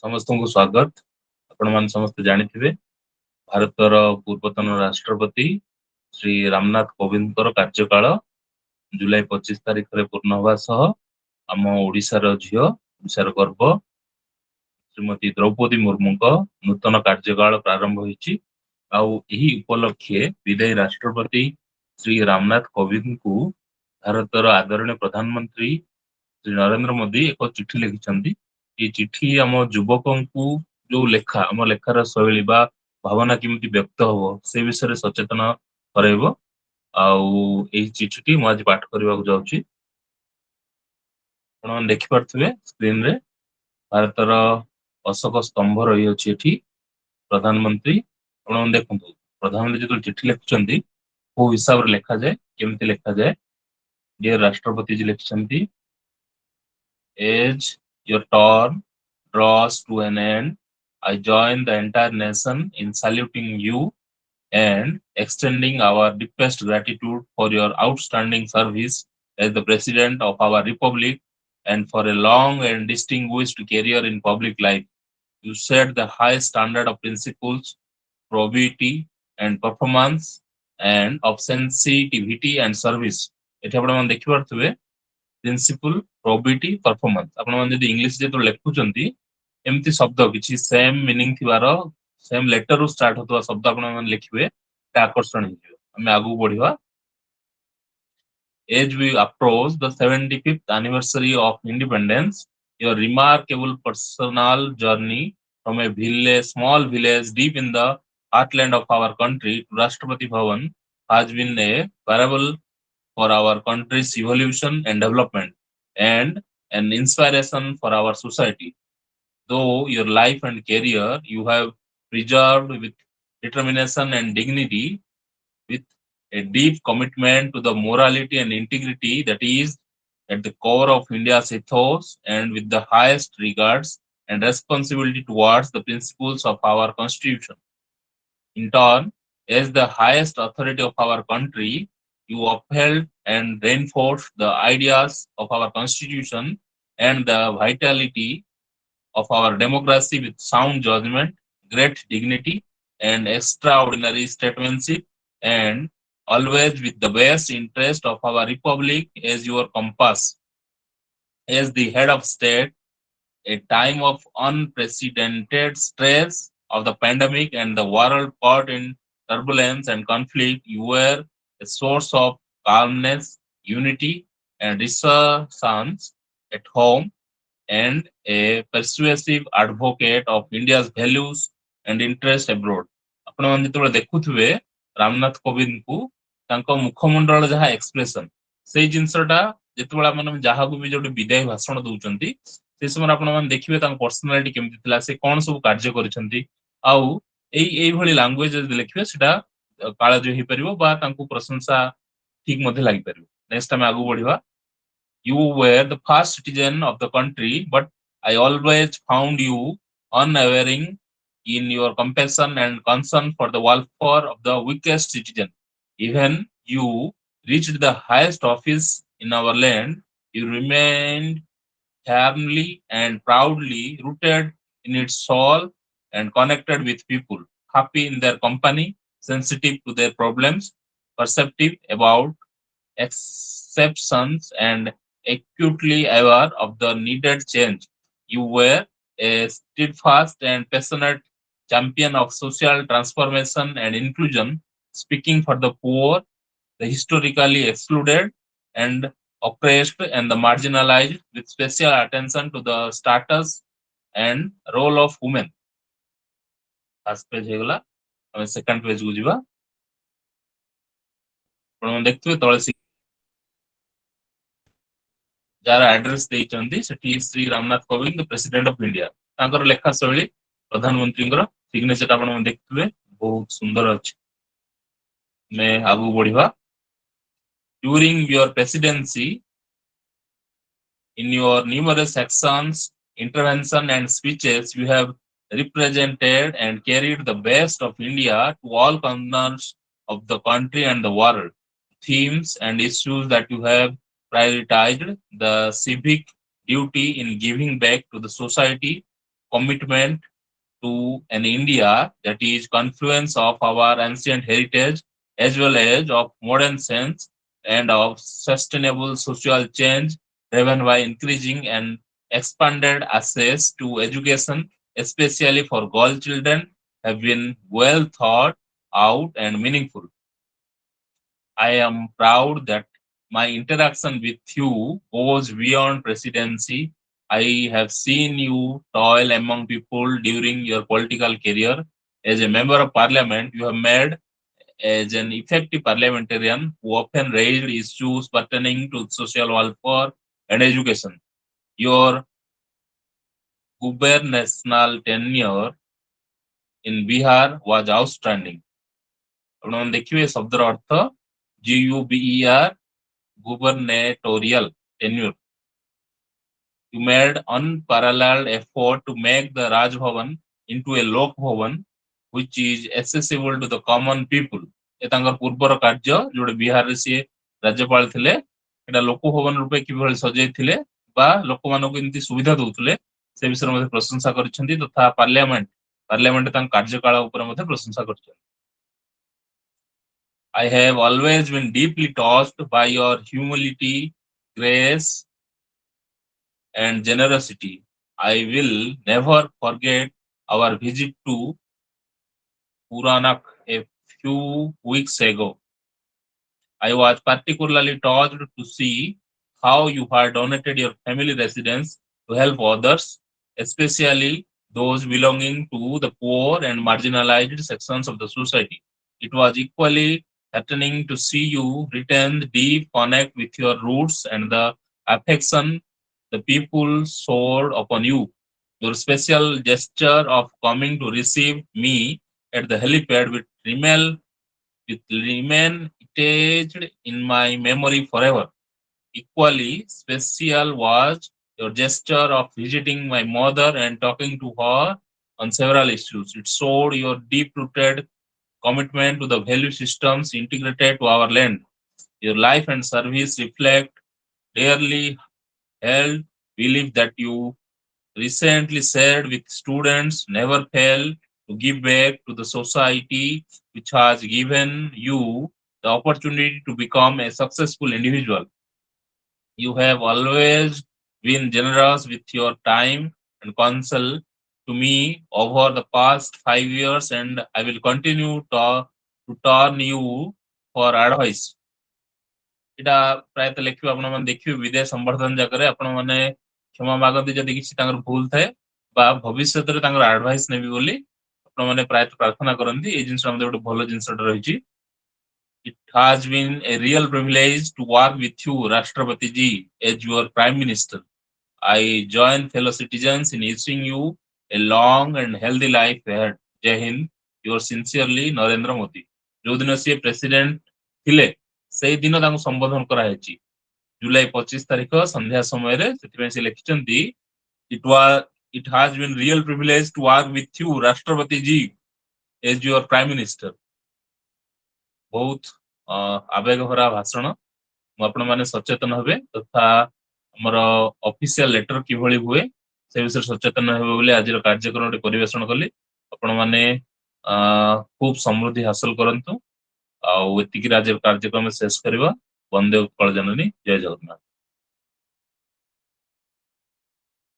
समस्त को स्वागत। आपण मान समस्त जानिथिबे भारतर पूर्वतन राष्ट्रपति श्री रामनाथ कोविंद कार्यकाल जुलाई 25 तारिख रे पूर्ण होगा सह आम ओडिशार झियो ओडिशार गर्व श्रीमती द्रौपदी मुर्मू नूतन कार्यकाल प्रारंभ होईची। आउ एही उपलक्षे विदायी राष्ट्रपति श्री रामनाथ कोविंद को भारतर आदरणीय प्रधानमंत्री श्री नरेंद्र मोदी एक चिठी लिखिछंती। ये चिठी आम युवकों को जो लेखा आम लेखार शैली बा भावना केमती व्यक्त हो से विषय सचेतन करैबो। आउ एही चिठीटी मु आज पाठ करबा को जाउची। आपण देखि पारथुबे स्क्रीन रे भारतर अशोक स्तंभ रही अछि एठी प्रधानमंत्री आपण देखंतु प्रधानमंत्री जो चिठी लिखुचंती को हिसाब रे लेखा जाय केमती लेखा जाय। डियर राष्ट्रपति जी लिखिछंती, as your term draws to an end, I join the entire nation in saluting you and extending our deepest gratitude for your outstanding service as the President of our Republic and for a long and distinguished career in public life. You set the highest standard of principles, probity, and performance, and of sensitivity and service. ଏଠି ଆପଣ ଦେଖିପାରୁଥିବେ principal probity performance आपण माने जदी English जे तो लेखुचंती एम्ति शब्द किछि same meaning थिबार same letter रु स्टार्ट होतवा शब्द आपण माने लिखिबे ता आकर्षण हियो। हमें आगु बढ़िबा। As we approach the 75th anniversary of independence, your remarkable personal journey from a village, small village deep in the heartland of our country to Rashtrapati Bhavan has been a parable for our country's evolution and development and an inspiration for our society. Though your life and career you have preserved with determination and dignity, with a deep commitment to the morality and integrity that is at the core of India's ethos, and with the highest regards and responsibility towards the principles of our constitution. In turn, as the highest authority of our country, you upheld and reinforced the ideas of our constitution and the vitality of our democracy with sound judgment, great dignity, and extraordinary statesmanship, and always with the best interest of our republic as your compass. As the head of state, a time of unprecedented stress of the pandemic and the world caught in turbulence and conflict, you were a source of calmness, unity, and reassurance at home, and a persuasive advocate of India's values and interests abroad. आपण ମାନେ ଯେତେବେଳେ ଦେଖୁଥିବେ ରାମନାଥ କୋବିନ୍ଦ କୁ ତାଙ୍କ ମୁଖମଣ୍ଡଳ ଯାହା expression ସେଇ ଜିନିଷଟା ଯେତେବେଳେ ଆପଣ ଯାହାକୁ ବି ଯୋଉଠି ବିଦାୟ ଭାଷଣ ଦଉଛନ୍ତି ସେ ସମୟରେ ଆପଣ ମାନେ ଦେଖିବେ ତାଙ୍କ ପର୍ସନାଲିଟି କେମିତି ଥିଲା, ସେ କଣ ସବୁ କାର୍ଯ୍ୟ କରିଛନ୍ତି, ଆଉ ଏଇଭଳି ଲାଙ୍ଗୁଏଜ ଯଦି ଲେଖିବେ ସେଟା କାଳଜ ହେଇପାରିବ ବା ତାଙ୍କୁ ପ୍ରଶଂସା ଠିକ ମଧ୍ୟ ଲାଗିପାରିବ। ନେକ୍ସଟ ଆମେ ଆଗକୁ ବଢିବା। You were the first citizen of the country, but I always found you unwavering in your compassion and concern for the welfare of the weakest citizen. Even you reached the highest office in our land, you remained firmly and proudly rooted in its soul and connected with people, happy in their company, sensitive to their problems, perceptive about exceptions, and acutely aware of the needed change. You were a steadfast and passionate champion of social transformation and inclusion, speaking for the poor, the historically excluded, and oppressed, and the marginalized, with special attention to the status and role of women. First page ହେଇଗଲା, ଆମେ second page କୁ ଯିବା। ଆପଣ ଦେଖୁଥିବେ ତଳେ ଯାହାର address ଦେଇଛନ୍ତି ସେଠି Shri Ramnath Kovind president of India, ତାଙ୍କର ଲେଖା ଶୈଳୀ ପ୍ରଧାନମନ୍ତ୍ରୀଙ୍କର ସିଗ୍ନେଚର ଆପଣ ଦେଖୁଥିବେ ବହୁତ ସୁନ୍ଦର ଅଛି। ଆମେ ଆଗକୁ ବଢିବା। During your presidency, in your numerous actions, intervention, and speeches, you have represented and carried the best of India to all corners of the country and the world. Themes and issues that you have prioritized: the civic duty in giving back to the society, commitment to an India that is confluence of our ancient heritage as well as of modern sense and of sustainable social change driven by increasing and expanded access to education, especially for girl children, have been well thought out and meaningful. I am proud that my interaction with you goes beyond presidency. I have seen you toil among people during your political career. As a member of parliament, you have made as an effective parliamentarian who often raised issues pertaining to social welfare and education. Your gubernatorial tenure in Bihar was outstanding. ଆପଣମାନେ ଦେଖିବେ ଶବ୍ଦର ଅର୍ଥ GUBER gubernatorial tenure. You made unparalleled effort to make the Raj Bhavan into a Lok Bhavan which is accessible to the common people. ଏ ତାଙ୍କର ପୂର୍ବର କାର୍ଯ୍ୟ ଯୋଉଟା ବିହାରରେ ସିଏ ରାଜ୍ୟପାଳ ଥିଲେ ଏଟା ଲୋକ ଭବନ ରୂପେ କିଭଳି ସଜେଇଥିଲେ ବା ଲୋକମାନଙ୍କୁ ଏମିତି ସୁବିଧା ଦଉଥିଲେ ସେ ବିଷୟରେ ମଧ୍ୟ ପ୍ରଶଂସା କରିଛନ୍ତି ତଥା ପାର୍ଲିଆମେଣ୍ଟ ତାଙ୍କ କାର୍ଯ୍ୟକାଳ ଉପରେ ମଧ୍ୟ ପ୍ରଶଂସା କରିଛନ୍ତି. I have always been deeply touched by your humility, grace, and generosity. I will never forget our visit to Puranak a few weeks ago. I was particularly touched to see how you had donated your family residence to help others, especially those belonging to the poor and marginalized sections of the society. It was equally heartening to see you retain the deep connect with your roots and the affection the people showed upon you. Your special gesture of coming to receive me at the helipad will remain etched in my memory forever. Equally special was your gesture of visiting my mother and talking to her on several issues. It showed your deep-rooted commitment to the value systems integrated to our land. Your life and service reflect dearly held belief that you recently shared with students never fail to give back to the society which has given you the opportunity to become a successful individual. You have always been generous with your time and counsel to me over the past 5 years, and I will continue to turn you for advice. ଏଇଟା ପ୍ରାୟତଃ ଲେଖିବେ ଆପଣମାନେ ଦେଖିବେ ବିଦେଶ ସମ୍ବର୍ଦ୍ଧନ ଜାଗାରେ ଆପଣମାନେ କ୍ଷମା ମାଗନ୍ତି ଯଦି କିଛି ତାଙ୍କର ଭୁଲ ଥାଏ ବା ଭବିଷ୍ୟତରେ ତାଙ୍କର ଆଡଭାଇସ ନେବି ବୋଲି ଆପଣମାନେ ପ୍ରାୟତଃ ପ୍ରାର୍ଥନା କରନ୍ତି ଏଇ ଜିନିଷ ମଧ୍ୟ ଗୋଟେ ଭଲ ଜିନିଷଟା ରହିଛି. It has been a real privilege to work with you, Rashtrapati ji, as your Prime Minister. I join fellow citizens in wishing you a long and healthy life ahead. Jai Hind, yours sincerely, Narendra Modi. ଯୋଉ ଦିନ ସିଏ president ଥିଲେ ସେଇ ଦିନ ତାଙ୍କୁ ସମ୍ବୋଧନ କରାଯାଇଛି ଜୁଲାଇ 25 ତାରିଖ ସନ୍ଧ୍ୟା ସମୟରେ. ସେଥିପାଇଁ ସେ ଲେଖିଛନ୍ତି it has been real privilege to work with you, Rashtrapati ji, as your Prime Minister. ବହୁତ ଆବେଗ ଭରା ଭାଷଣ. ମୁଁ ଆପଣ ମାନେ ସଚେତନ ହେବେ ତଥା ଆମର ଅଫିସିଆଲ ଲେଟର କିଭଳି ହୁଏ ସେ ବିଷୟରେ ସଚେତନ ହେବେ ବୋଲି ଆଜିର କାର୍ଯ୍ୟକ୍ରମଟି ପରିବେଷଣ କଲି. ଆପଣ ମାନେ ଖୁବ ସମୃଦ୍ଧି ହାସଲ କରନ୍ତୁ ଆଉ ଏତିକି ଆଜିର କାର୍ଯ୍ୟକ୍ରମ ଶେଷ କରିବା. ବନ୍ଦେ ଉତ୍କଳ ଜନନୀ, ଜୟ ଜଗନ୍ନାଥ.